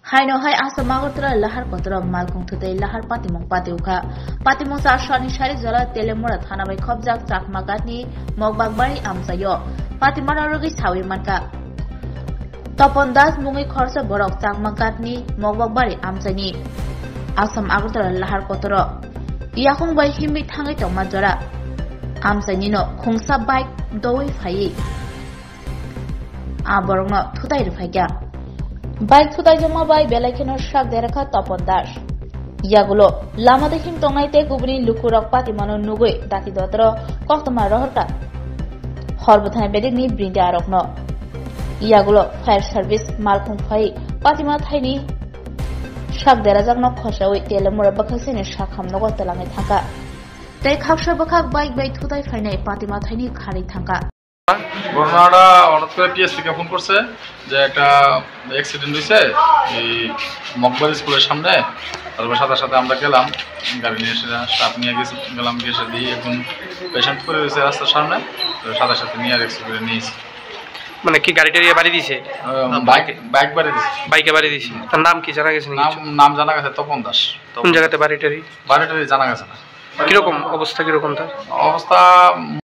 Haino hai Assam Agartala lahar kotora malkung thudai lahar patimong patiuka. Patimong sa shani shari jala telemura thanabai khobjak chakmagatni mogbagbari amsayo. Patimana rogi sawi manka. Topon Das mungi khorsa borok chakmagatni mogbagbari amsani. Assam Agartala lahar kotora. Iyakung bai himbi thangai tongmajora. Amsani no khungsa bike doi phai. Aborong no thudai rufaiga. Bike thudai jama bai belaikenor shak derakha Topon Das. Yagulo lama dekhim tongnaite gubni lukurok patimano nugui dati dotro koktoma rohorka. Horbothane bedikni brinde arokno. Yagulo fire service malkhung phai patima thaini shak derajakno khosawi telemura bakhaksini shakham nogo talangai thangka. Tei khaksa bakhak bike bai thudai phainai patima thaini khari thangka. ঘটনাটা হঠাৎ করে T S থেকে phone করছে যে একটা accident হয়েছে এই মকবর স্কুলের সামনে। তারপর সাথে সাথে আমরা গেলাম, গাড়ি নিয়ে এসে স্টাফ নিয়ে গেলাম, গিয়ে এসে দিয়ে এখন পেশেন্ট করে রয়েছে রাস্তার সামনে। তো সাথে সাথে নিয়ে রেক্সি করে নিয়েছি। মানে কি গাড়িটা দিয়ে বাড়ি দিয়েছে? বাইক বাড়ি দিয়েছে। বাইকে বাড়ি দিয়েছে। তার নাম কি জানা গেছে? নাম জানা গেছে তপন দাস। কোন জায়গাতে বাড়িটারি জানা গেছে না। কিরকম অবস্থা, কিরকম তার অবস্থা?